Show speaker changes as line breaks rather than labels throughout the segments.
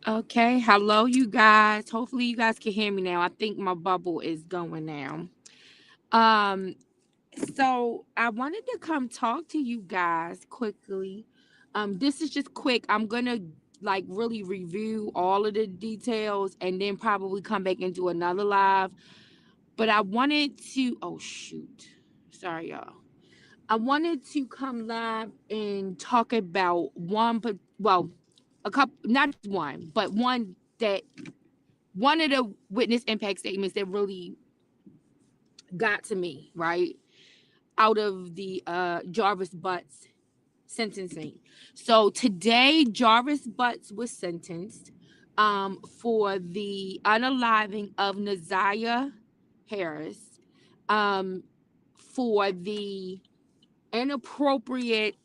Okay, hello, you guys. Hopefully, you guys can hear me now. I think my bubble is going now. Um, so I wanted to come talk to you guys quickly. This is just quick. I'm gonna like really review all of the details and then probably come back and do another live. But I wanted to. Oh shoot, sorry y'all. I wanted to come live and talk about one, but well, a couple, not just one, but one of the witness impact statements that really got to me, right? Out of the Jarvis Butts sentencing. So today, Jarvis Butts was sentenced for the unaliving of Naziah Harris, um, for the inappropriate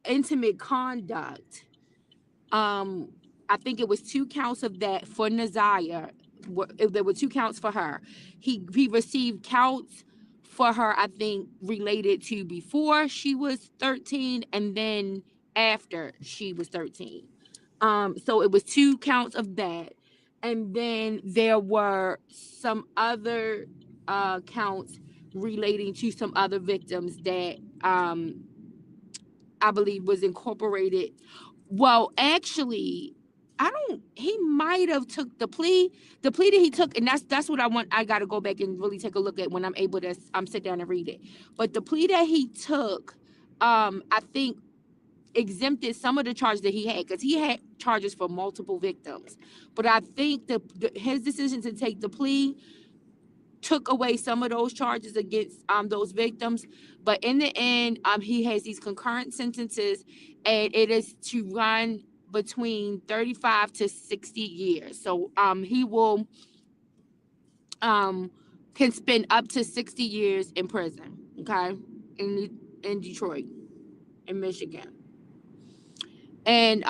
intimate conduct. um I think it was two counts of that for Naziah. There were two counts for her. He received counts for her, I think, related to before she was 13 and then after she was 13. So it was two counts of that. And then there were some other counts relating to some other victims that I believe was incorporated. Well, actually, I don't. He might have took the plea that he took, and that's what I want. I got to go back and really take a look at when I'm able to sit down and read it. But the plea that he took, I think exempted some of the charges that he had because he had charges for multiple victims. But I think his decision to take the plea took away some of those charges against those victims. But in the end, he has these concurrent sentences, and it is to run between 35 to 60 years. So he will um can spend up to 60 years in prison, okay, in Detroit, in Michigan. And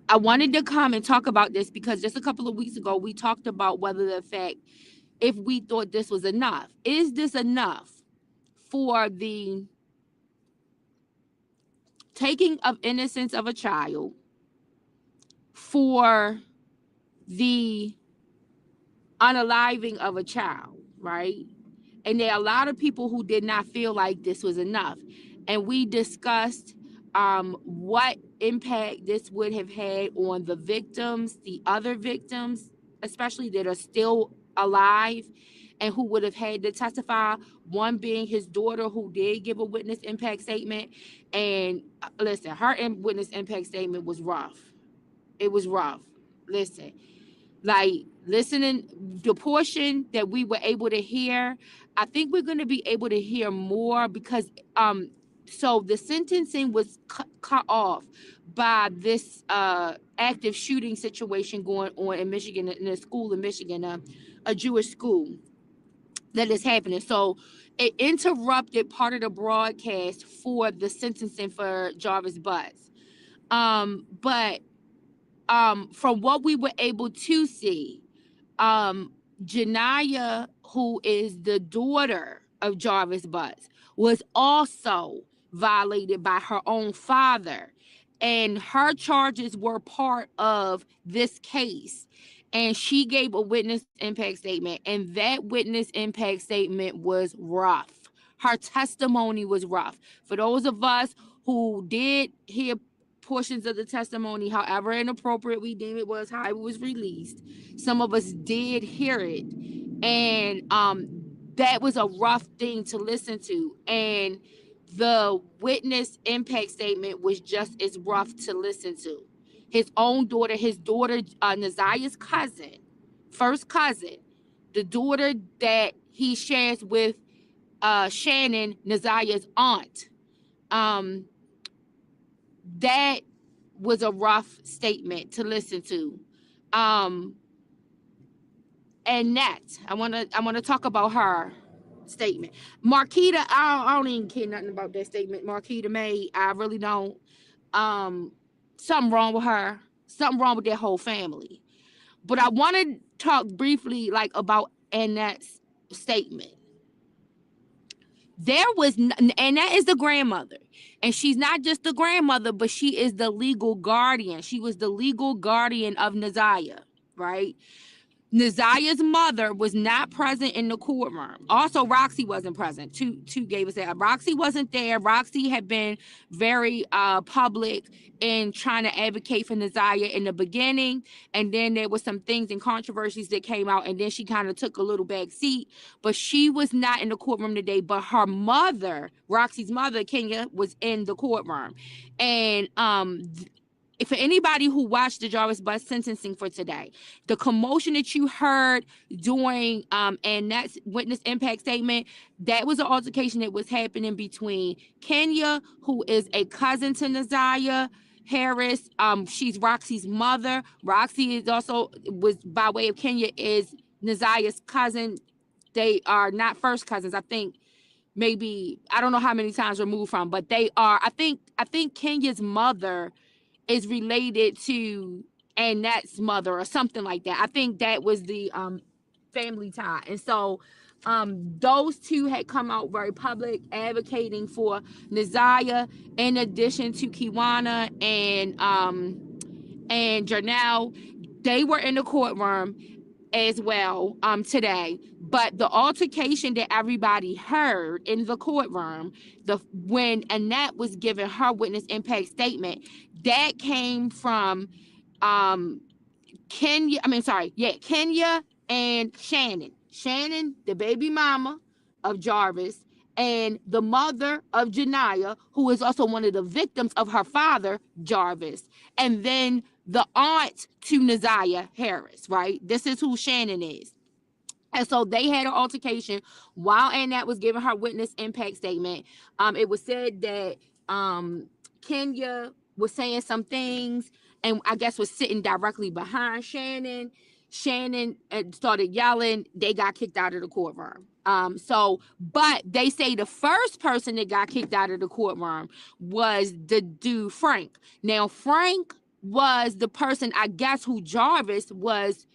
I wanted to come and talk about this because just a couple of weeks ago we talked about whether the fact if we thought this was enough. Is this enough for the taking of innocence of a child, for the unaliving of a child, right? And there are a lot of people who did not feel like this was enough. And we discussed what impact this would have had on the victims, the other victims, especially that are still alive and who would have had to testify. One being his daughter, who did give a witness impact statement. And listen, her witness impact statement was rough. It was rough. Listen, like listening the portion that we were able to hear, I think we're going to be able to hear more because so the sentencing was cut off by this active shooting situation going on in Michigan, in a school in Michigan, a Jewish school that is happening. So it interrupted part of the broadcast for the sentencing for Jarvis Butts. But from what we were able to see, Janiyah, who is the daughter of Jarvis Butts, was also violated by her own father. And her charges were part of this case. And she gave a witness impact statement. And that witness impact statement was rough. Her testimony was rough. For those of us who did hear portions of the testimony, however inappropriate we deem it was, how it was released, some of us did hear it. And that was a rough thing to listen to. And the witness impact statement was just as rough to listen to. His daughter, Naziah's cousin, first cousin, the daughter that he shares with Shannon, Naziah's aunt. Um, that was a rough statement to listen to. Um, and that I wanna talk about her statement. Marquita, I don't even care nothing about that statement. Marquita made, I really don't. Um, Something wrong with her. Something wrong with their whole family. But I want to talk briefly like about Annette's statement. There was, and that is the grandmother. And she's not just the grandmother, but she is the legal guardian. She was the legal guardian of Naziah, right? Naziah's mother was not present in the courtroom. Also, Roxy wasn't present. Two gave us that. Roxy wasn't there. Roxy had been very public in trying to advocate for Naziah in the beginning, and then there was some things and controversies that came out, and then she kind of took a little back seat. But she was not in the courtroom today. But her mother, Roxy's mother, Kenya, was in the courtroom, and for anybody who watched the Jarvis Butts sentencing for today, the commotion that you heard during and that's witness impact statement, that was an altercation that was happening between Kenya, who is a cousin to Naziah Harris. She's Roxy's mother. Roxy is also, was by way of Kenya, is Naziah's cousin. They are not first cousins. I think maybe, I don't know how many times removed from, but they are. I think Kenya's mother is related to Annette's mother or something like that. I think that was the family tie. And so those two had come out very public advocating for Naziah, in addition to Kiwana and Janelle. They were in the courtroom as well today. But the altercation that everybody heard in the courtroom, when Annette was giving her witness impact statement, that came from Kenya and Shannon. Shannon, the baby mama of Jarvis, and the mother of Janiyah, who is also one of the victims of her father, Jarvis, and then the aunt to Naziah Harris, right? This is who Shannon is. And so they had an altercation while Annette was giving her witness impact statement. It was said that Kenya was saying some things, and I guess was sitting directly behind Shannon. Shannon started yelling. They got kicked out of the courtroom. But they say the first person that got kicked out of the courtroom was the dude Frank. Now Frank was the person, I guess, who Jarvis was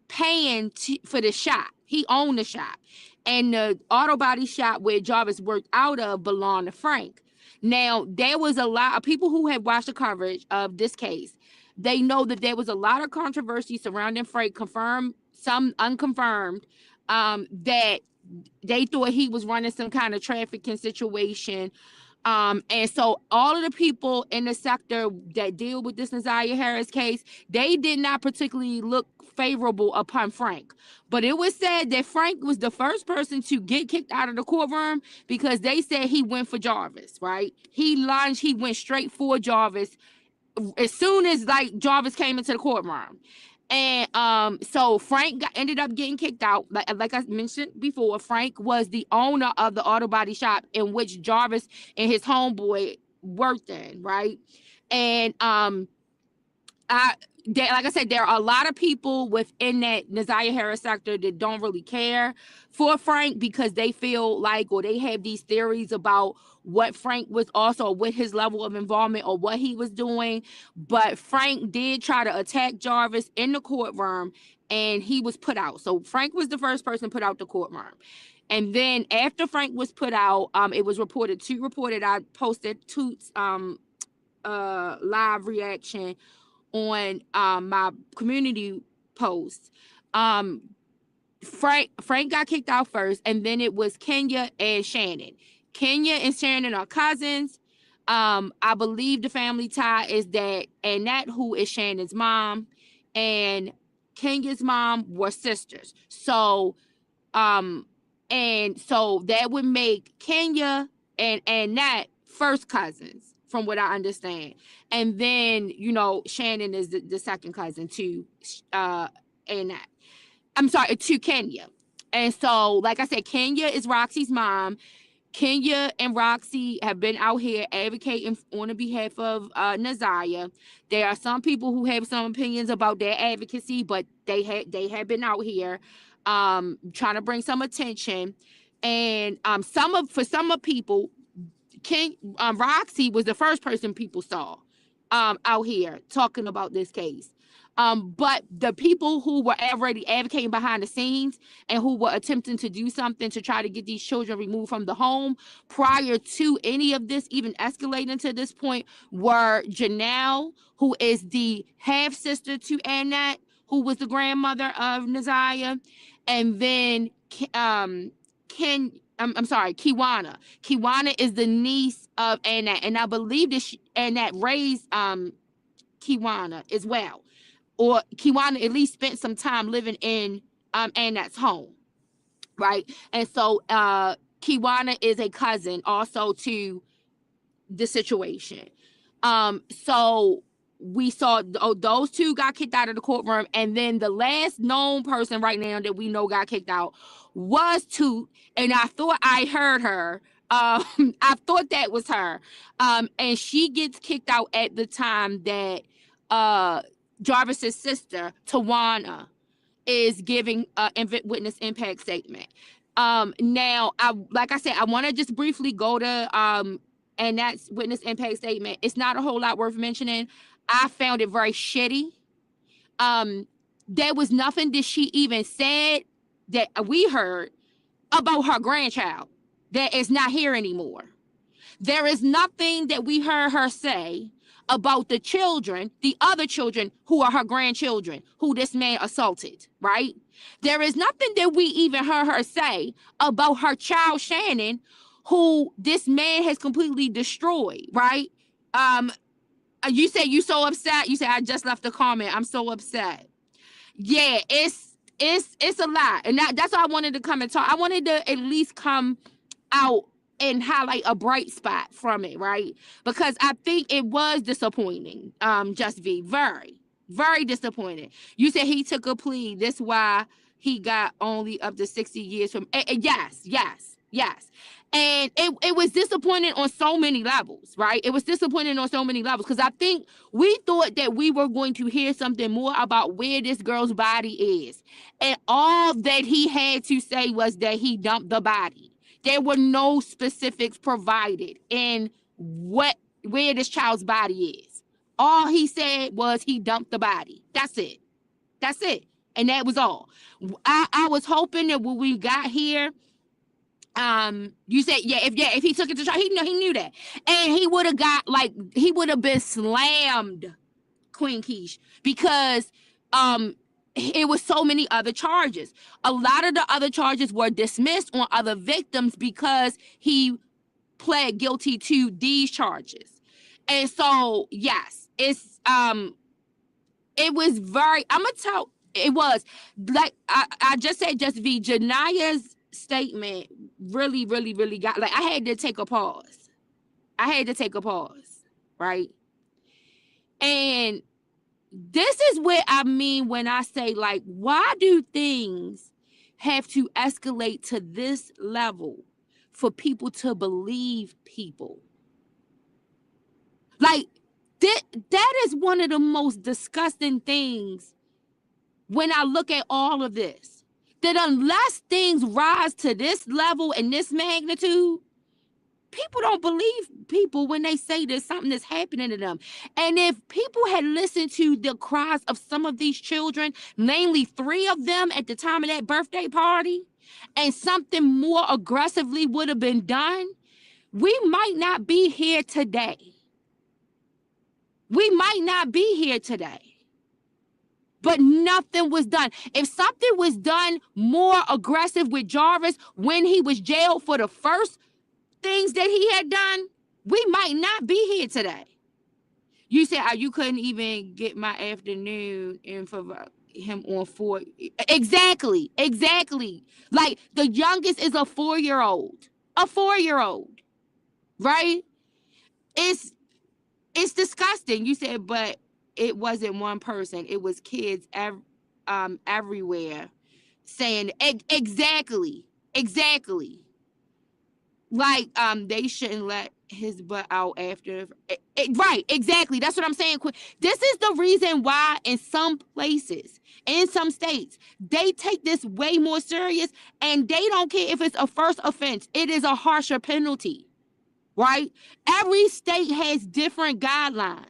paying for the shop. He owned the shop, and the auto body shop where Jarvis worked out of belonged to Frank. Now, there was a lot of people who had watched the coverage of this case. They know that there was a lot of controversy surrounding Frank, confirmed, some unconfirmed, that they thought he was running some kind of trafficking situation. And so all of the people in the sector that deal with this Naziah Harris case, they did not particularly look favorable upon Frank. But it was said that Frank was the first person to get kicked out of the courtroom because they said he went for Jarvis, right? He lunged, he went straight for Jarvis as soon as like Jarvis came into the courtroom. And so Frank ended up getting kicked out. Like I mentioned before, Frank was the owner of the auto body shop in which Jarvis and his homeboy worked in, right? And like I said, there are a lot of people within that Naziah Harris sector that don't really care for Frank because they feel like, or they have these theories about what Frank was also, with his level of involvement or what he was doing. But Frank did try to attack Jarvis in the courtroom, and he was put out. So Frank was the first person put out the courtroom. And then after Frank was put out, it was reported, I posted Toots live reaction on my community post. Frank got kicked out first, and then it was Kenya and Shannon. Kenya and Shannon are cousins. I believe the family tie is that Annette, who is Shannon's mom, and Kenya's mom were sisters. So and so that would make Kenya and Annette first cousins, from what I understand. And then, Shannon is the second cousin to Annette. I'm sorry, to Kenya. And so, like I said, Kenya is Roxy's mom. Kenya and Roxy have been out here advocating on the behalf of Naziah. There are some people who have some opinions about their advocacy, but they have been out here trying to bring some attention. And for some people, Roxy was the first person people saw out here talking about this case. But the people who were already advocating behind the scenes and who were attempting to do something to try to get these children removed from the home prior to any of this even escalating to this point were Janelle, who is the half sister to Annette, who was the grandmother of Naziah, and then Ken. I'm sorry, Kiwana. Kiwana is the niece of Annette, and I believe that Annette raised Kiwana as well, or Kiwana at least spent some time living in Annette's home, right? And so Kiwana is a cousin also to the situation. So we saw those two got kicked out of the courtroom, and then the last known person right now that we know got kicked out was Toot, and I thought I heard her. I thought that was her. And she gets kicked out at the time that Jarvis's sister, Tawana, is giving a witness impact statement. Now, like I said, I want to just briefly go to and that's witness impact statement. It's not a whole lot worth mentioning. I found it very shitty. There was nothing that she even said that we heard about her grandchild that is not here anymore. There is nothing that we heard her say about the children, the other children who are her grandchildren, who this man assaulted, right? There is nothing that we even heard her say about her child Shannon, who this man has completely destroyed, right? You said you so upset. You said I just left a comment. I'm so upset. Yeah, it's a lot, and that's why I wanted to come and talk. I wanted to at least come out and highlight a bright spot from it, right? Because I think it was disappointing. Just V, very, very disappointing. You said he took a plea. That's why he got only up to 60 years from. Yes. And it was disappointing on so many levels, right? It was disappointing on so many levels because I think we thought that we were going to hear something more about where this girl's body is. And all that he had to say was that he dumped the body. There were no specifics provided in where this child's body is. All he said was he dumped the body. That's it. And that was all. I was hoping that when we got here, you said if he took it to trial, he knew that, and he would have been slammed, Queen Keish, because it was so many other charges. A lot of the other charges were dismissed on other victims because he pled guilty to these charges. And so yes, it's it was very, I'm gonna tell, it was like I just said, just V, Jania's statement really got, like, I had to take a pause, right? And this is what I mean when I say, like, why do things have to escalate to this level for people to believe people? Like, that is one of the most disgusting things when I look at all of this. That unless things rise to this level and this magnitude, people don't believe people when they say there's something that's happening to them. And if people had listened to the cries of some of these children, namely 3 of them at the time of that birthday party, and something more aggressively would have been done, we might not be here today. But nothing was done. If something was done more aggressive with Jarvis when he was jailed for the first things that he had done, we might not be here today. You said you couldn't even get my afternoon in for him on 4. Exactly. Like, the youngest is a 4-year-old. Right? It's disgusting. You said, but it wasn't one person. It was kids everywhere saying exactly. Like, they shouldn't let his butt out after. Right, exactly. That's what I'm saying. This is the reason why in some places, in some states, they take this way more serious, and they don't care if it's a first offense. It is a harsher penalty. Right? Every state has different guidelines.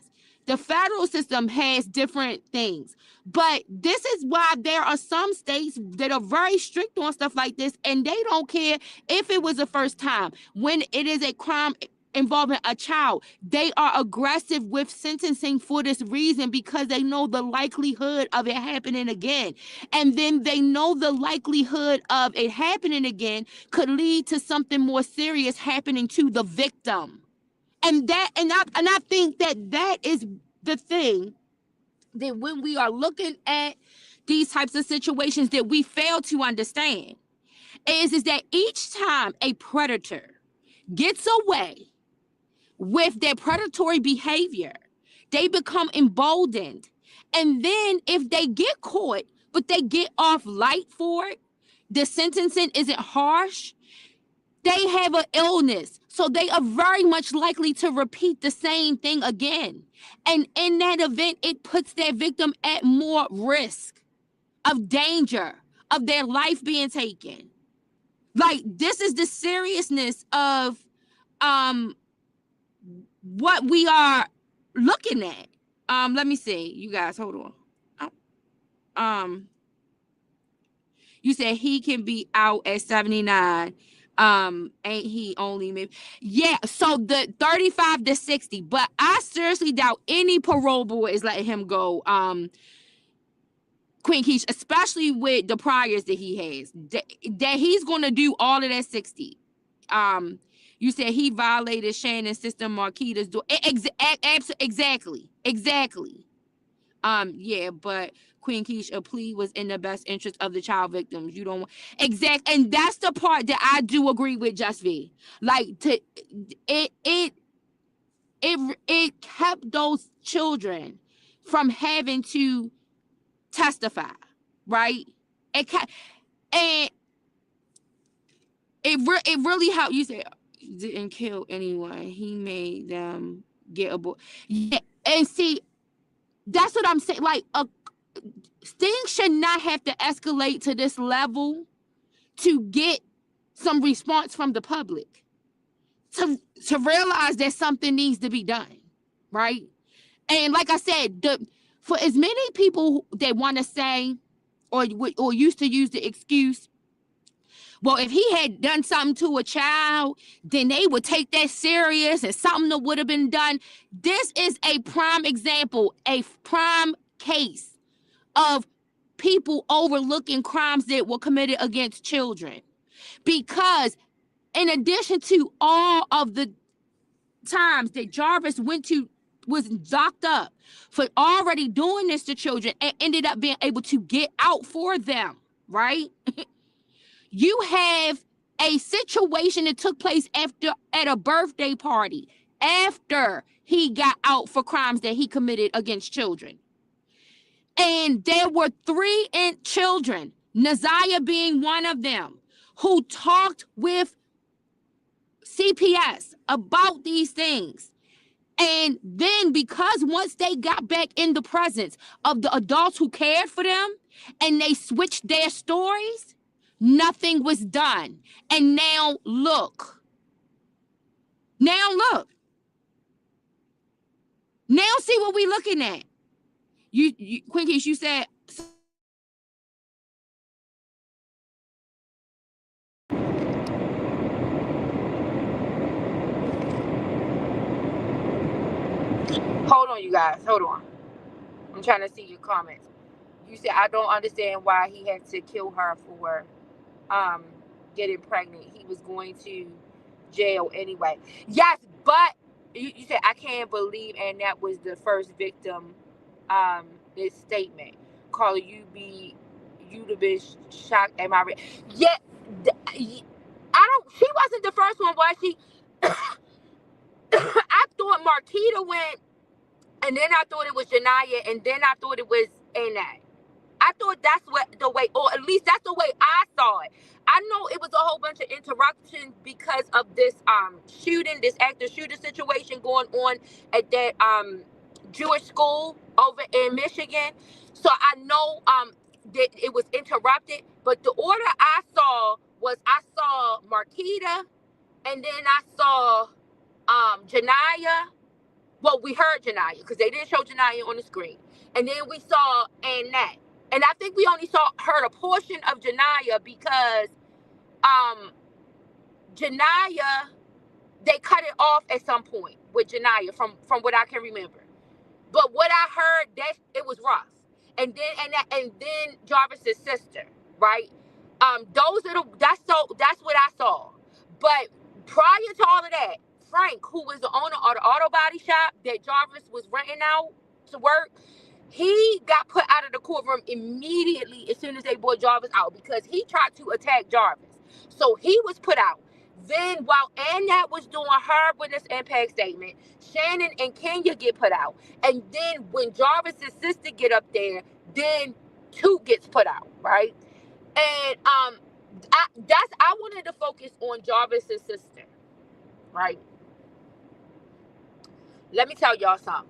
The federal system has different things. But this is why there are some states that are very strict on stuff like this, and they don't care if it was the first time. When it is a crime involving a child, they are aggressive with sentencing for this reason, because they know the likelihood of it happening again. And then they know the likelihood of it happening again could lead to something more serious happening to the victim. And I think that is the thing, that when we are looking at these types of situations that we fail to understand is that each time a predator gets away with their predatory behavior, they become emboldened. And then if they get caught, but they get off light for it, the sentencing isn't harsh, they have an illness. So they are very much likely to repeat the same thing again. And in that event, it puts their victim at more risk of danger, of their life being taken. Like, this is the seriousness of what we are looking at. Let me see. You guys, hold on. You said he can be out at 79. Ain't he only maybe? Yeah, so the 35 to 60, but I seriously doubt any parole board is letting him go. Queen Keish, especially with the priors that he has, that he's gonna do all of that 60. You said he violated Shannon's sister Marquita's door. Exactly. Yeah, but Queen Keish, a plea was in the best interest of the child victims. You don't want and that's the part that I do agree with Just V. Like, it kept those children from having to testify, right? And it really helped. You said didn't kill anyone. He made them get aboard. Yeah, and see, that's what I'm saying. Like, things should not have to escalate to this level to get some response from the public to realize that something needs to be done, right? And like I said, for as many people that want to say or used to use the excuse, well, if he had done something to a child, then they would take that serious and something that would have been done. This is a prime example, a prime case of people overlooking crimes that were committed against children. Because in addition to all of the times that Jarvis was locked up for already doing this to children and ended up being able to get out for them, right? You have a situation that took place at a birthday party after he got out for crimes that he committed against children. And there were 3 children, Naziah being one of them, who talked with CPS about these things. And then, because once they got back in the presence of the adults who cared for them and they switched their stories, nothing was done. And now look. Now look. Now see what we're looking at. You Queen Keish, you said hold on, you guys. Hold on. I'm trying to see your comments. You said, I don't understand why he had to kill her for getting pregnant. He was going to jail anyway. Yes, but you said, I can't believe, and that was the first victim, this statement. Carla, you'd have been shocked. Am I right? Yeah, she wasn't the first one, was she? I thought Marquita went, and then I thought it was Janaya, and then I thought it was Annette. I thought that's the way, or at least that's the way I saw it. I know it was a whole bunch of interruptions because of this shooting, this active shooter situation going on at that Jewish school over in Michigan. So I know that it was interrupted, but the order I saw was Marquita, and then I saw Janaya, Well, we heard Janiyah because they didn't show Janiyah on the screen. And then we saw Annette. And I think we only heard a portion of Janiyah because Janiyah, they cut it off at some point with Janiyah from what I can remember. But what I heard, that it was rough. And then Jarvis's sister, right? That's what I saw. But prior to all of that, Frank, who was the owner of the auto body shop that Jarvis was renting out to work, he got put out of the courtroom immediately as soon as they brought Jarvis out because he tried to attack Jarvis. So he was put out. Then while Annette was doing her witness impact statement, Shannon and Kenya get put out. And then when Jarvis's sister get up there, then Toot gets put out, right? And I wanted to focus on Jarvis's sister, right? Let me tell y'all something.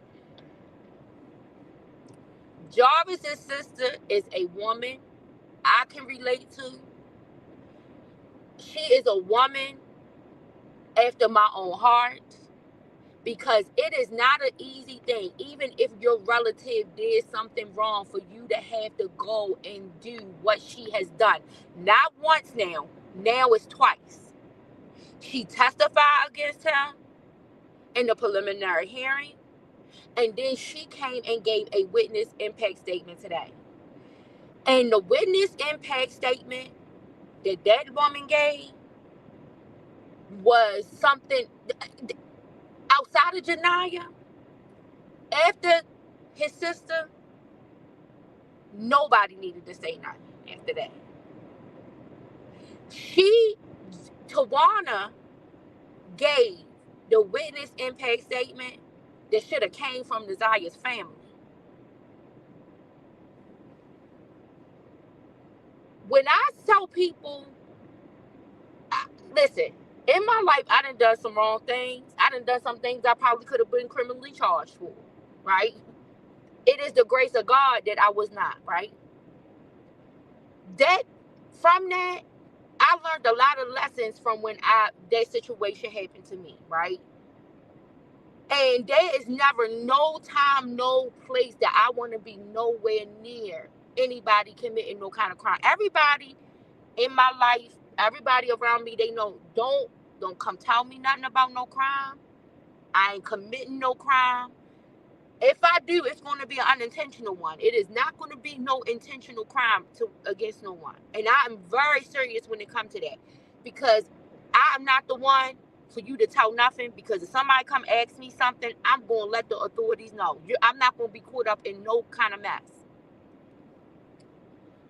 Jarvis's sister is a woman I can relate to. She is a woman after my own heart because it is not an easy thing, even if your relative did something wrong, for you to have to go and do what she has done. Not once now it's twice. She testified against him in the preliminary hearing, and then she came and gave a witness impact statement today. And the witness impact statement that woman gave was something outside of Janiyah. After his sister, nobody needed to say nothing after that. Tawana gave the witness impact statement that should have came from Naziah's family. When I tell people, listen, in my life, I done some wrong things. I done some things I probably could have been criminally charged for, right? It is the grace of God that I was not, right? From that, I learned a lot of lessons from when that situation happened to me, right? And there is never no time, no place that I want to be nowhere near anybody committing no kind of crime. Everybody in my life, everybody around me, they know, don't come tell me nothing about no crime. I ain't committing no crime. If I do, it's going to be an unintentional one. It is not going to be no intentional crime against no one. And I am very serious when it comes to that. Because I am not the one for you to tell nothing. Because if somebody come ask me something, I'm going to let the authorities know. I'm not going to be caught up in no kind of mess.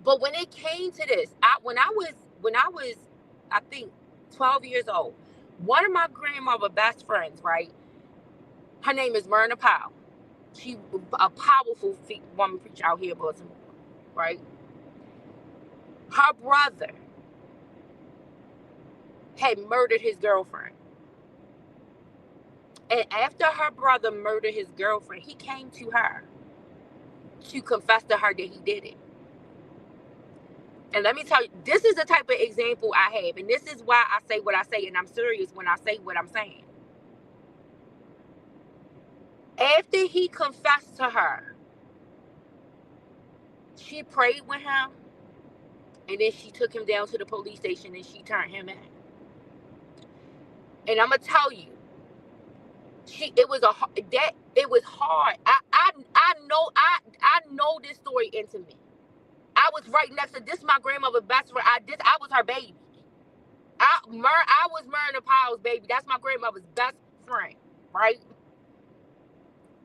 But when it came to this, when I was, I think, 12 years old, one of my grandmother's best friends, right? Her name is Myrna Powell. She a powerful woman preacher out here in Baltimore, right? Her brother had murdered his girlfriend. And after her brother murdered his girlfriend, he came to her to confess to her that he did it. And let me tell you, this is the type of example I have. And this is why I say what I say. And I'm serious when I say what I'm saying. After he confessed to her, she prayed with him, and then she took him down to the police station and she turned him in. And I'm gonna tell you, it was hard. I know this story intimately. I was right next to this. My grandmother's best friend. I was her baby. I was Myrna Powell's baby. That's my grandmother's best friend, right?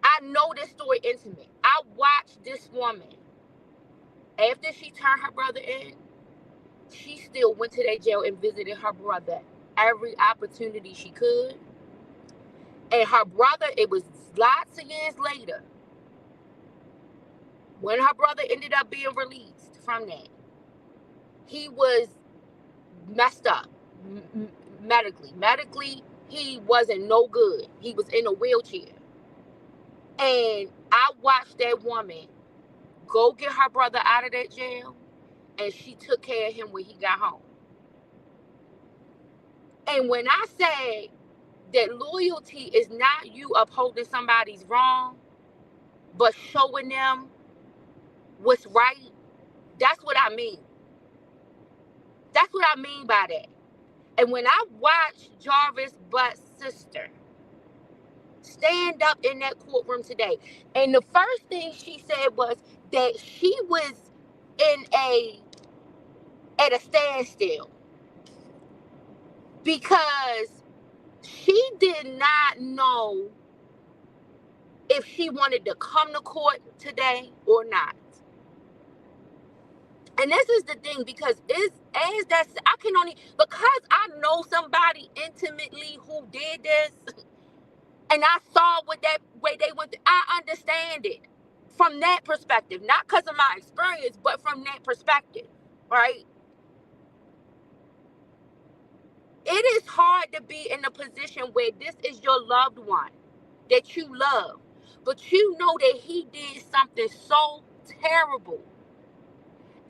I know this story intimate. I watched this woman, after she turned her brother in, she still went to that jail and visited her brother every opportunity she could. And her brother, it was lots of years later, when her brother ended up being released from that, he was messed up medically. Medically, he wasn't no good. He was in a wheelchair. And I watched that woman go get her brother out of that jail, and she took care of him when he got home. And when I said that loyalty is not you upholding somebody's wrong, but showing them what's right. That's what I mean. That's what I mean by that. And when I watched Jarvis Butts' sister stand up in that courtroom today, and the first thing she said was that she was at a standstill because she did not know if she wanted to come to court today or not. And this is the thing, because I can only, because I know somebody intimately who did this, and I saw what that way they went through, I understand it from that perspective, not because of my experience, but from that perspective, right? It is hard to be in a position where this is your loved one that you love, but you know that he did something so terrible.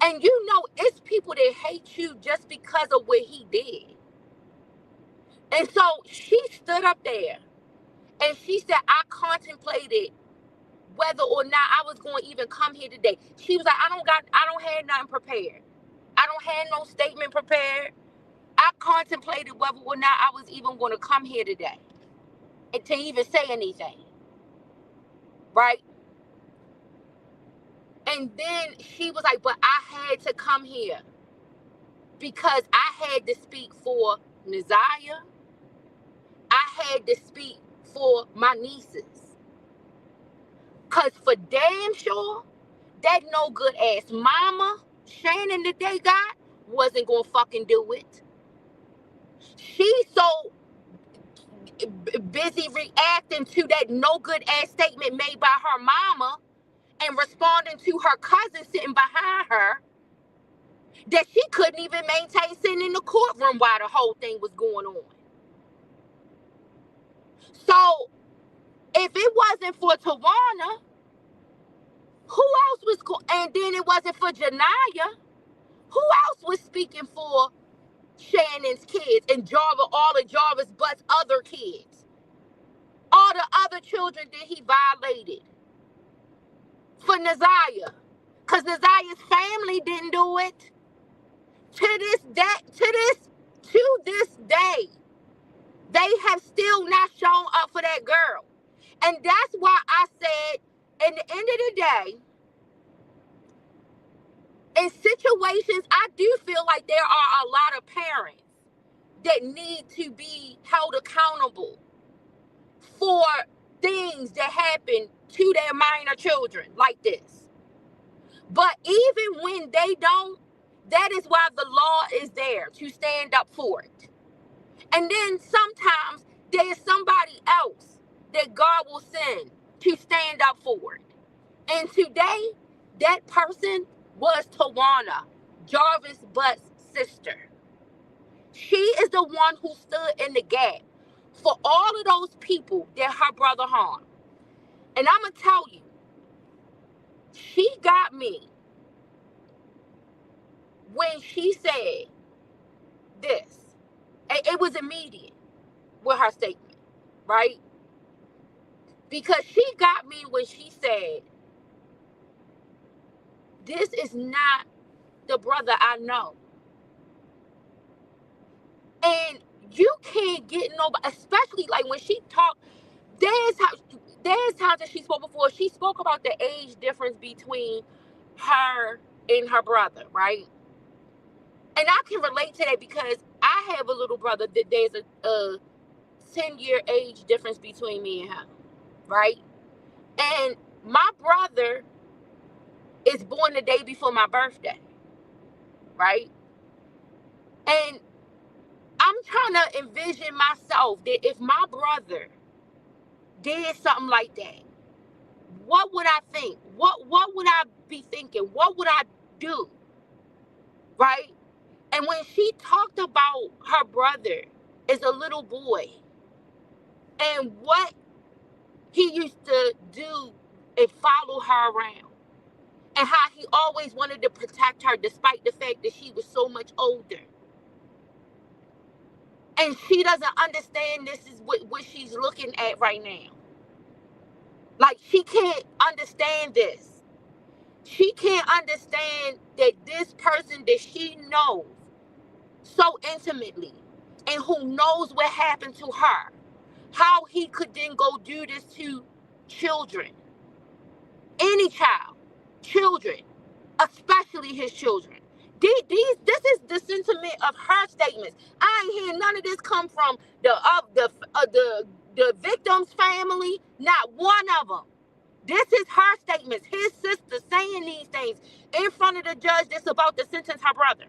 And you know it's people that hate you just because of what he did. And so she stood up there and she said, I contemplated whether or not I was going to even come here today. She was like, I don't have nothing prepared. I don't have no statement prepared. I contemplated whether or not I was even going to come here today and to even say anything. Right? And then she was like, but I had to come here because I had to speak for Naziah. I had to speak for my nieces. Because for damn sure, that no good ass mama, Shannon, that they got, wasn't going to fucking do it. She's so busy reacting to that no good ass statement made by her mama and responding to her cousin sitting behind her that she couldn't even maintain sitting in the courtroom while the whole thing was going on. So if it wasn't for Tawana, who else was, and then it wasn't for Janiyah, who else was speaking for Shannon's kids and all of Jarvis Butts' other kids? All the other children that he violated. For Naziah. Because Naziah's family didn't do it. To this day, they have still not shown up for that girl. And that's why I said, at the end of the day, in situations, I do feel like there are a lot of parents that need to be held accountable for things that happen to their minor children like this. But even when they don't, that is why the law is there to stand up for it. And then sometimes there's somebody else that God will send to stand up for it. And today, that person was Tawana, Jarvis Butts' sister. She is the one who stood in the gap for all of those people that her brother harmed. And I'm going to tell you, she got me when she said this. It was immediate with her statement, right? Because she got me when she said, this is not the brother I know. And you can't get nobody, especially like when she talked, there's times that she spoke before, she spoke about the age difference between her and her brother, right? And I can relate to that because I have a little brother that there's a 10-year age difference between me and him, right? And my brother is born the day before my birthday, right? And I'm trying to envision myself that if my brother did something like that, what would I think? What would I be thinking? What would I do? Right? And when she talked about her brother as a little boy and what he used to do and follow her around and how he always wanted to protect her despite the fact that she was so much older. And she doesn't understand this is what she's looking at right now. Like, she can't understand this. She can't understand that this person that she knows so intimately and who knows what happened to her, how he could then go do this to children. Any child. Children. Especially his children. This is the sentiment of her statements. I ain't hearing none of this come from the victim's family. Not one of them. This is her statements. His sister saying these things in front of the judge that's about to sentence her brother.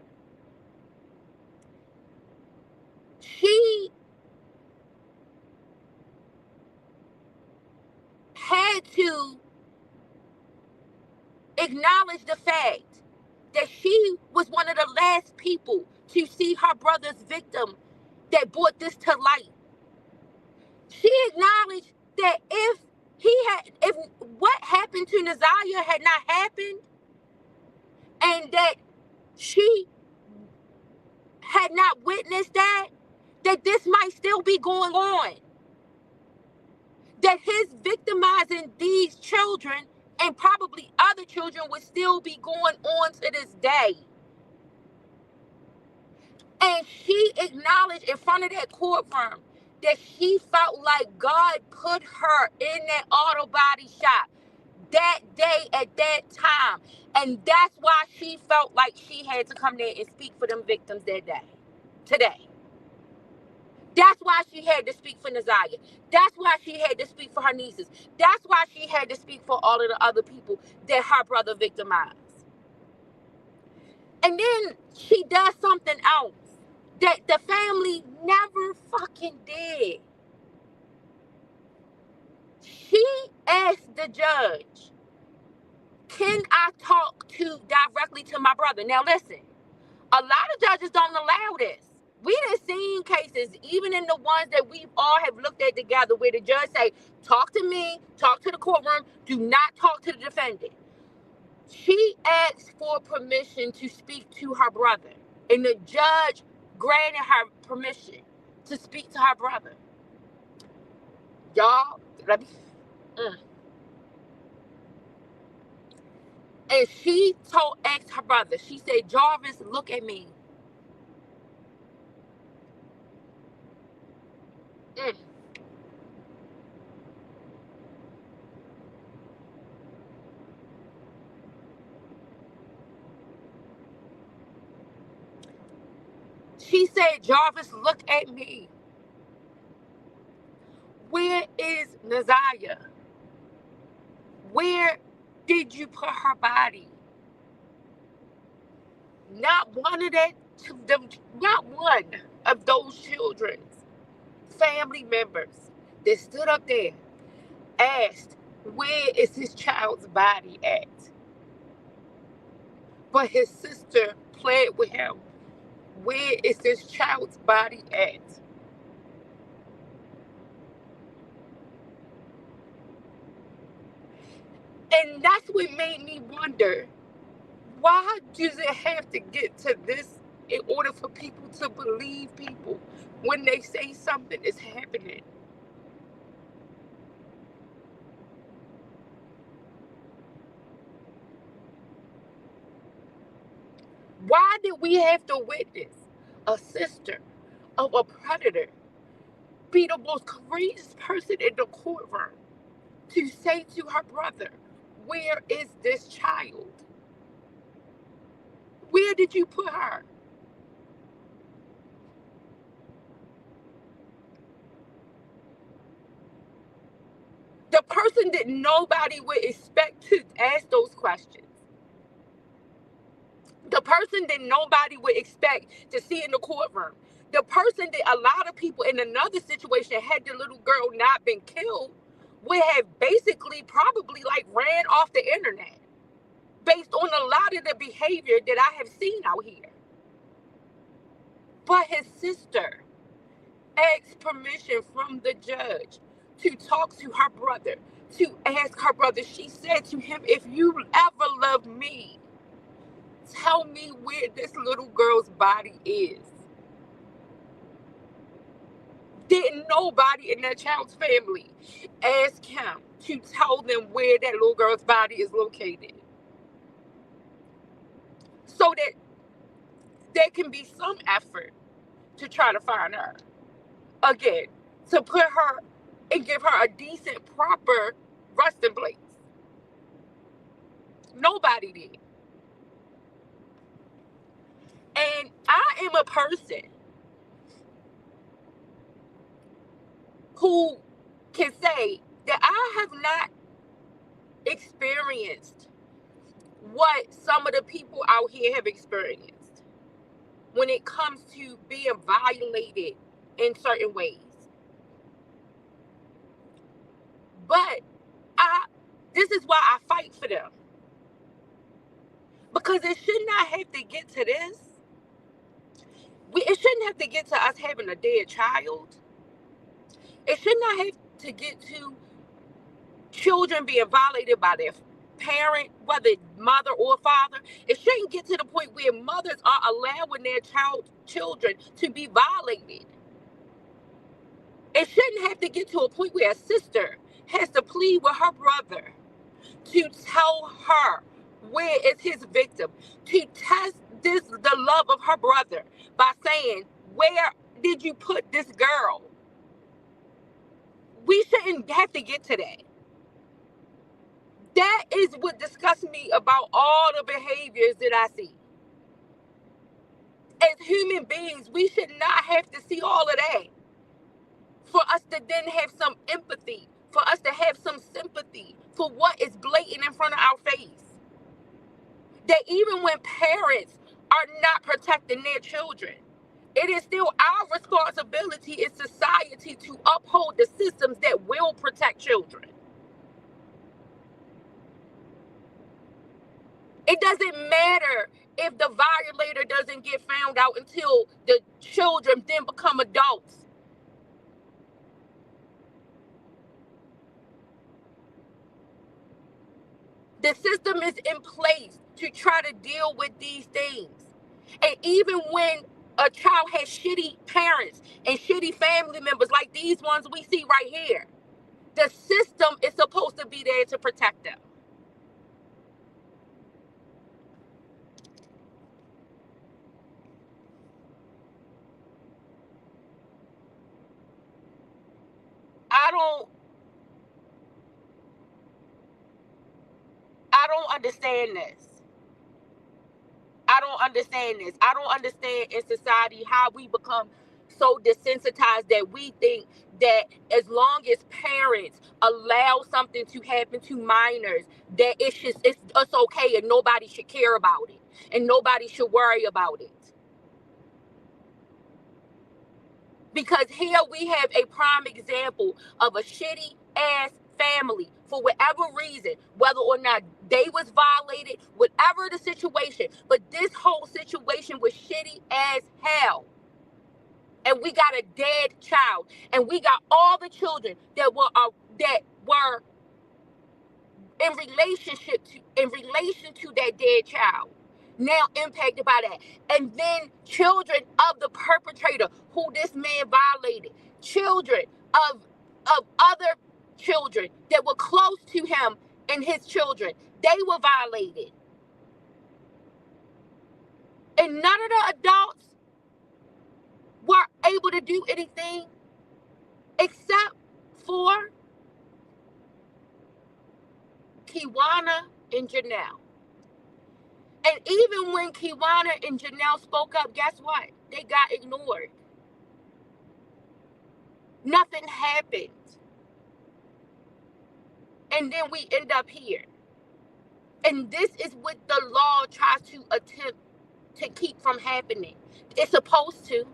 She had to acknowledge the fact that she was one of the last people to see her brother's victim that brought this to light. She acknowledged that if what happened to Nazaya had not happened, and that she had not witnessed that this might still be going on. That his victimizing these children and probably other children would still be going on to this day. And she acknowledged in front of that courtroom that she felt like God put her in that auto body shop that day at that time. And that's why she felt like she had to come there and speak for them victims that day, today. That's why she had to speak for Nazaya. That's why she had to speak for her nieces. That's why she had to speak for all of the other people that her brother victimized. And then she does something else that the family never fucking did. She asked the judge, can I talk directly to my brother? Now listen, a lot of judges don't allow this. We done seen cases, even in the ones that we all have looked at together, where the judge say, talk to me, talk to the courtroom, do not talk to the defendant. She asked for permission to speak to her brother, and the judge granted her permission to speak to her brother. Y'all, let me... And she asked her brother, she said, Jarvis, look at me. She said, Jarvis, look at me. Where is Nazaya? Where did you put her body? Not one of those children's family members that stood up there asked, where is his child's body at? But his sister played with him. Where is this child's body at? And that's what made me wonder, why does it have to get to this in order for people to believe people when they say something is happening? Why did we have to witness a sister of a predator be the most courageous person in the courtroom to say to her brother, where is this child? Where did you put her? The person that nobody would expect to ask those questions. The person that nobody would expect to see in the courtroom. The person that a lot of people in another situation, had the little girl not been killed, would have basically probably like ran off the internet based on a lot of the behavior that I have seen out here. But his sister asked permission from the judge to talk to her brother, to ask her brother. She said to him, if you ever love me, tell me where this little girl's body is. Didn't nobody in that child's family ask him to tell them where that little girl's body is located, so that there can be some effort to try to find her again, to put her and give her a decent, proper resting place? Nobody did. And I am a person who can say that I have not experienced what some of the people out here have experienced when it comes to being violated in certain ways. But this is why I fight for them. Because it should not have to get to this. It shouldn't have to get to us having a dead child. It should not have to get to children being violated by their parent, whether mother or father. It shouldn't get to the point where mothers are allowing their children to be violated. It shouldn't have to get to a point where a sister has to plead with her brother to tell her where is his victim, to test the love of her brother by saying, where did you put this girl? We shouldn't have to get to that. That is what disgusts me about all the behaviors that I see. As human beings, we should not have to see all of that for us to then have some empathy, for us to have some sympathy for what is blatant in front of our face. That even when parents are not protecting their children, it is still our responsibility as society to uphold the systems that will protect children. It doesn't matter if the violator doesn't get found out until the children then become adults. The system is in place to try to deal with these things. And even when a child has shitty parents and shitty family members like these ones we see right here, the system is supposed to be there to protect them. I don't understand this. I don't understand this. I don't understand in society how we become so desensitized that we think that as long as parents allow something to happen to minors, that it's okay and nobody should care about it and nobody should worry about it. Because here we have a prime example of a shitty ass family for whatever reason, whether or not they was violated, whatever the situation. But this whole situation was shitty as hell. And we got a dead child. And we got all the children that were in relation to that dead child, now impacted by that. And then children of the perpetrator who this man violated, children of other children that were close to him and his children, they were violated. And none of the adults were able to do anything except for Kiwana and Janelle. And even when Kiwana and Janelle spoke up, guess what? They got ignored. Nothing happened. And then we end up here. And this is what the law tries to attempt to keep from happening. It's supposed to.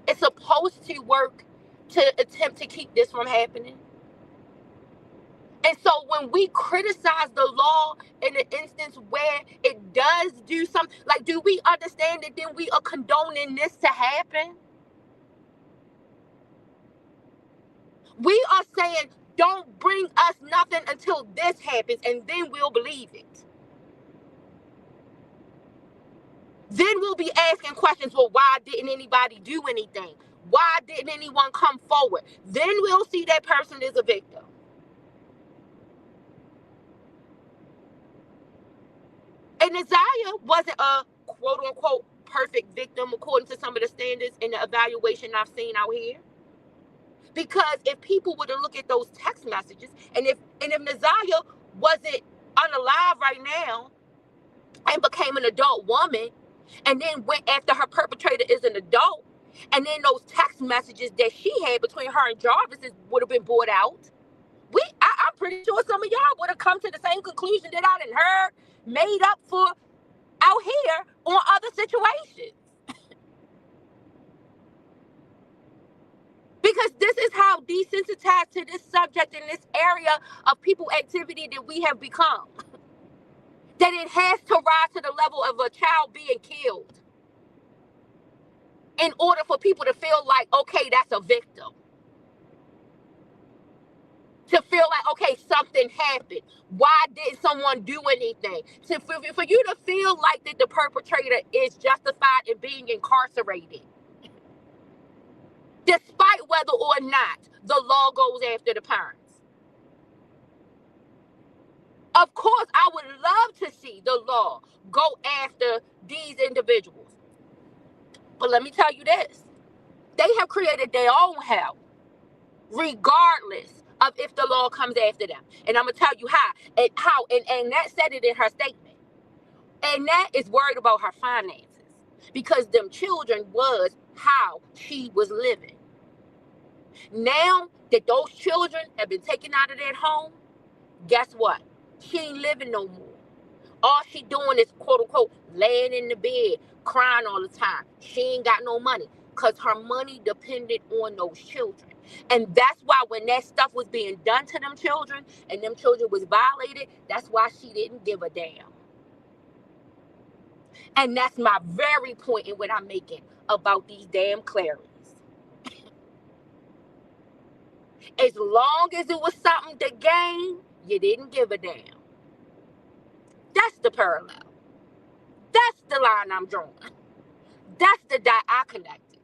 It's supposed to work to attempt to keep this from happening. And so when we criticize the law in an instance where it does do something, like, do we understand that then we are condoning this to happen? We are saying, don't bring us nothing until this happens, and then we'll believe it. Then we'll be asking questions, well, why didn't anybody do anything? Why didn't anyone come forward? Then we'll see that person is a victim. And Isaiah wasn't a quote unquote perfect victim according to some of the standards in the evaluation I've seen out here. Because if people were to look at those text messages, and if Naziah wasn't unalive right now and became an adult woman, and then went after her perpetrator is an adult, and then those text messages that she had between her and Jarvis would have been brought out, I'm pretty sure some of y'all would have come to the same conclusion that I done heard made up for out here on other situations. Because this is how desensitized to this subject in this area of people activity that we have become. That it has to rise to the level of a child being killed in order for people to feel like, okay, that's a victim. To feel like, okay, something happened. Why didn't someone do anything? For you to feel like that the perpetrator is justified in being incarcerated. Despite whether or not the law goes after the parents. Of course, I would love to see the law go after these individuals. But let me tell you this. They have created their own hell, regardless of if the law comes after them. And I'm going to tell you how. And that said it in her statement. And that is worried about her finances. Because them children was how she was living. Now that those children have been taken out of that home, guess what? She ain't living no more. All she doing is, quote unquote, laying in the bed, crying all the time. She ain't got no money because her money depended on those children. And that's why when that stuff was being done to them children and them children was violated, that's why she didn't give a damn. And that's my very point in what I'm making about these damn Claries. As long as it was something to gain, you didn't give a damn. That's the parallel. That's the line I'm drawing. That's the dot I connected.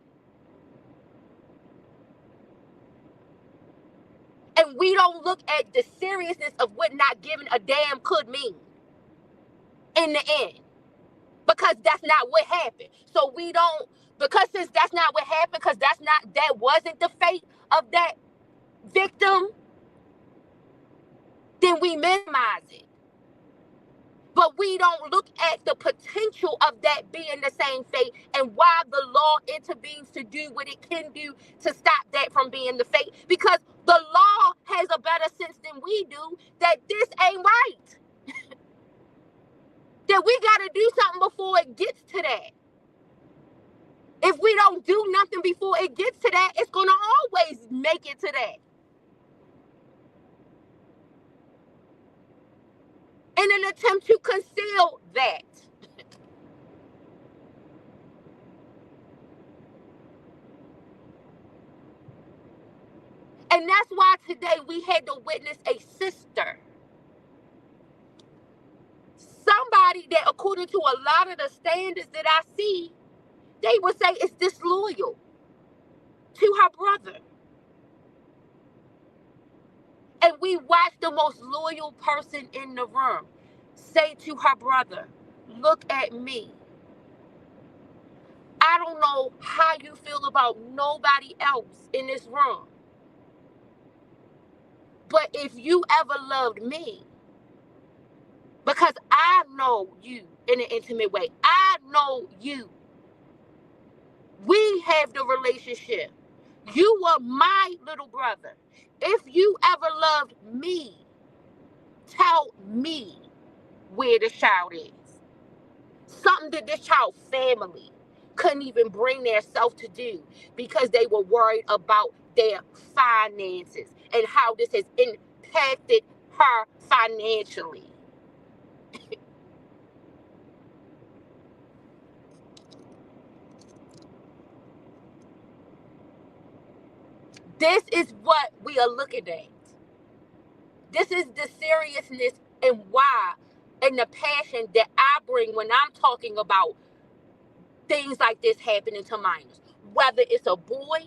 And we don't look at the seriousness of what not giving a damn could mean in the end. Because that's not what happened. So we don't, because since that's not what happened, because that wasn't the fate of that victim, then we minimize it. But we don't look at the potential of that being the same fate and why the law intervenes to do what it can do to stop that from being the fate. Because the law has a better sense than we do that this ain't right. That we got to do something before it gets to that. If we don't do nothing before it gets to that, it's going to always make it to that. In an attempt to conceal that. And that's why today we had to witness a sister. Somebody that, according to a lot of the standards that I see, they would say is disloyal to her brother. And we watched the most loyal person in the room say to her brother, look at me. I don't know how you feel about nobody else in this room. But if you ever loved me, because I know you in an intimate way, I know you. We have the relationship. You were my little brother. If you ever loved me, tell me where the child is. Something that this child's family couldn't even bring their self to do because they were worried about their finances and how this has impacted her financially. This is what we are looking at. This is the seriousness and why and the passion that I bring when I'm talking about things like this happening to minors. whether it's a boy,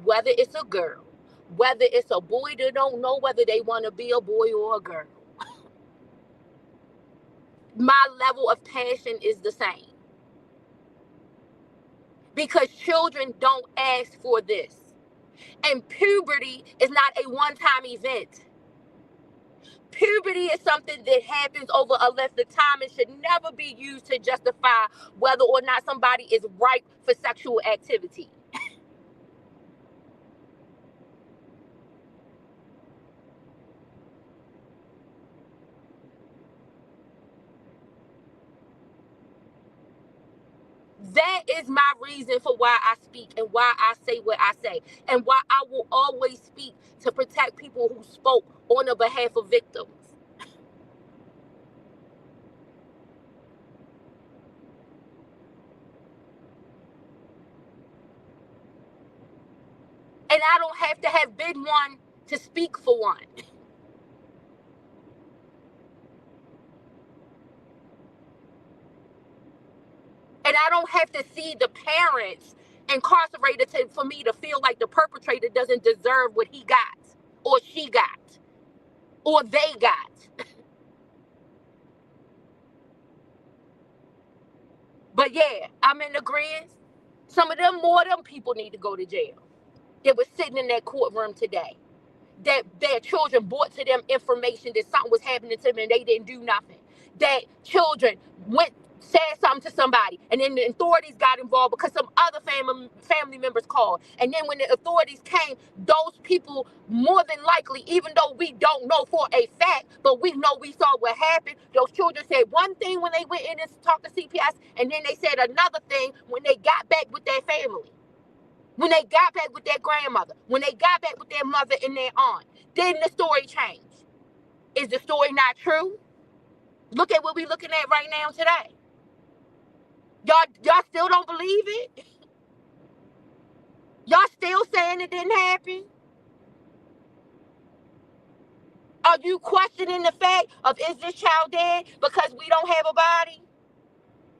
whether it's a girl, whether it's a boy that don't know whether they want to be a boy or a girl. My level of passion is the same. Because children don't ask for this. And puberty is not a one-time event. Puberty is something that happens over a length of time and should never be used to justify whether or not somebody is ripe for sexual activity. That is my reason for why I speak and why I say what I say, and why I will always speak to protect people who spoke on the behalf of victims. And I don't have to have been one to speak for one. And I don't have to see the parents incarcerated for me to feel like the perpetrator doesn't deserve what he got, or she got, or they got. But yeah, I'm in agreement. Some of them, more of them people need to go to jail. They were sitting in that courtroom today, that their children brought to them information that something was happening to them and they didn't do nothing. That children said something to somebody, and then the authorities got involved because some other family members called. And then when the authorities came, those people, more than likely, even though we don't know for a fact, but we know we saw what happened, those children said one thing when they went in and talked to CPS, and then they said another thing when they got back with their family. When they got back with their grandmother, when they got back with their mother and their aunt, then the story changed. Is the story not true? Look at what we're looking at right now today. Y'all still don't believe it? Y'all still saying it didn't happen? Are you questioning the fact of, is this child dead because we don't have a body?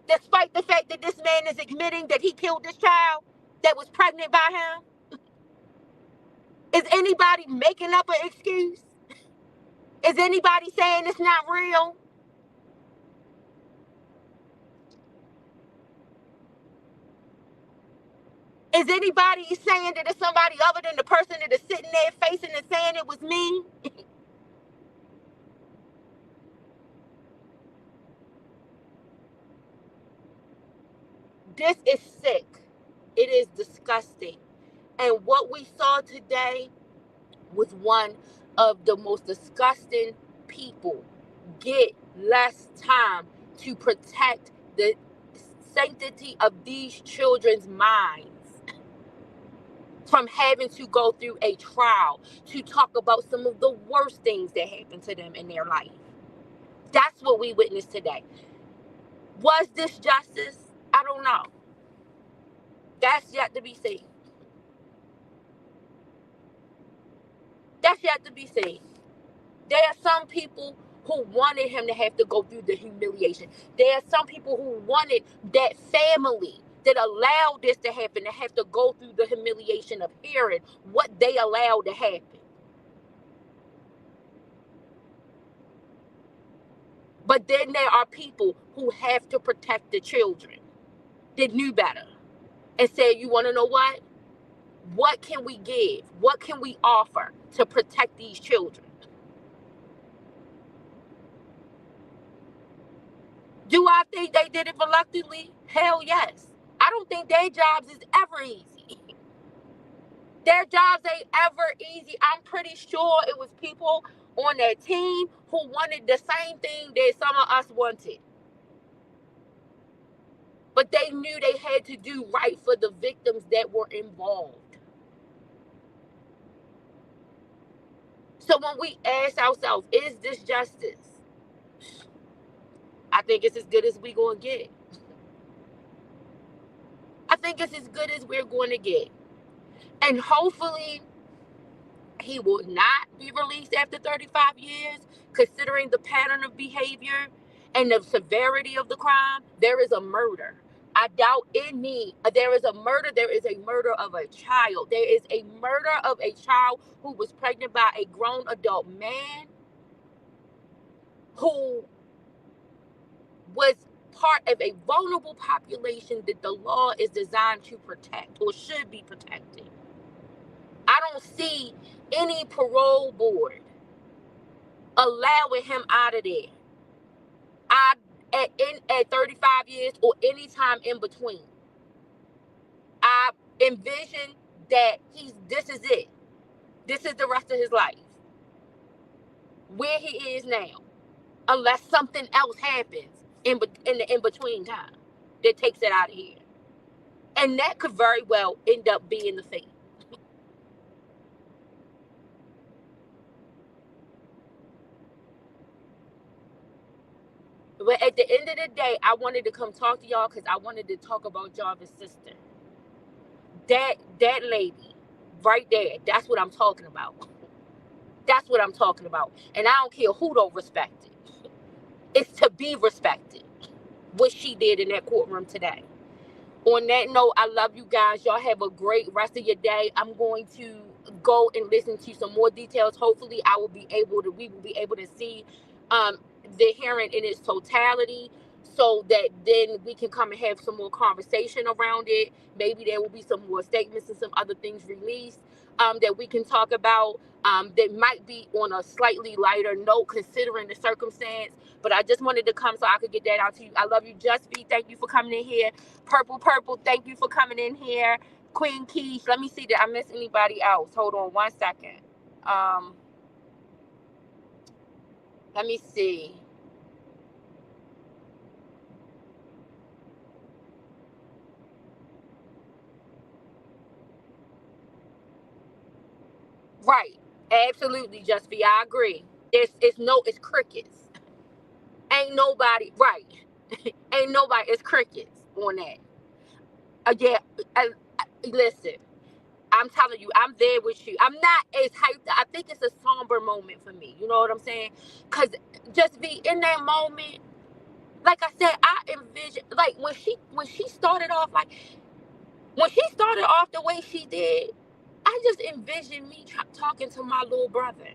Despite the fact that this man is admitting that he killed this child that was pregnant by him? Is anybody making up an excuse? Is anybody saying it's not real? Is anybody saying that it's somebody other than the person that is sitting there facing and saying it was me? This is sick. It is disgusting. And what we saw today was one of the most disgusting people get less time to protect the sanctity of these children's minds from having to go through a trial to talk about some of the worst things that happened to them in their life. That's what we witnessed today. Was this justice? I don't know. That's yet to be seen. That's yet to be seen. There are some people who wanted him to have to go through the humiliation. There are some people who wanted that family that allowed this to happen to have to go through the humiliation of hearing what they allowed to happen. But then there are people who have to protect the children that knew better and said, you want to know what? What can we give? What can we offer to protect these children? Do I think they did it reluctantly? Hell yes. I don't think their jobs is ever easy. Their jobs ain't ever easy. I'm pretty sure it was people on their team who wanted the same thing that some of us wanted. But they knew they had to do right for the victims that were involved. So when we ask ourselves, is this justice? I think it's as good as we gonna get. I think it's as good as we're going to get. And hopefully he will not be released after 35 years, considering the pattern of behavior and the severity of the crime. There is a murder. I doubt any. There is a murder. There is a murder of a child. There is a murder of a child who was pregnant by a grown adult man who was part of a vulnerable population that the law is designed to protect or should be protecting. I don't see any parole board allowing him out of there. At 35 years or any time in between, I envision that this is it. This is the rest of his life. Where he is now. Unless something else happens in the in-between time that takes it out of here. And that could very well end up being the fate. But at the end of the day, I wanted to come talk to y'all because I wanted to talk about Jarvis' sister. That lady right there, that's what I'm talking about. That's what I'm talking about. And I don't care who don't respect it. It's to be respected. What she did in that courtroom today. On that note, I love you guys. Y'all have a great rest of your day. I'm going to go and listen to some more details. Hopefully, we will be able to see the hearing in its totality, so that then we can come and have some more conversation around it. Maybe there will be some more statements and some other things released that we can talk about that might be on a slightly lighter note considering the circumstance. But I just wanted to come so I could get that out to you. I love you, Just B. Thank you for coming in here. Purple, thank you for coming in here. Queen Keish, let me see, did I miss anybody else? Hold on 1 second. Let me see. Right. Absolutely, Just B. I agree. It's crickets. Ain't nobody, right. Ain't nobody, it's crickets on that. Yeah, listen. I'm telling you, I'm there with you. I'm not as hyped. I think it's a somber moment for me. You know what I'm saying? Because Just be in that moment, like I said, I envision, like when she started off, the way she did, I just envisioned me talking to my little brother.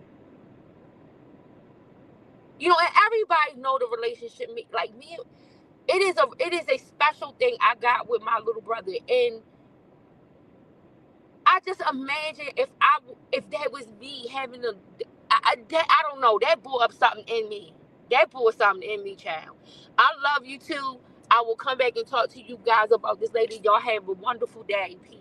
You know, and everybody know the relationship. Me, it is a special thing I got with my little brother, and I just imagine if that was me having I don't know, that brought up something in me. That brought something in me, child. I love you too. I will come back and talk to you guys about this later. Y'all have a wonderful day. Peace.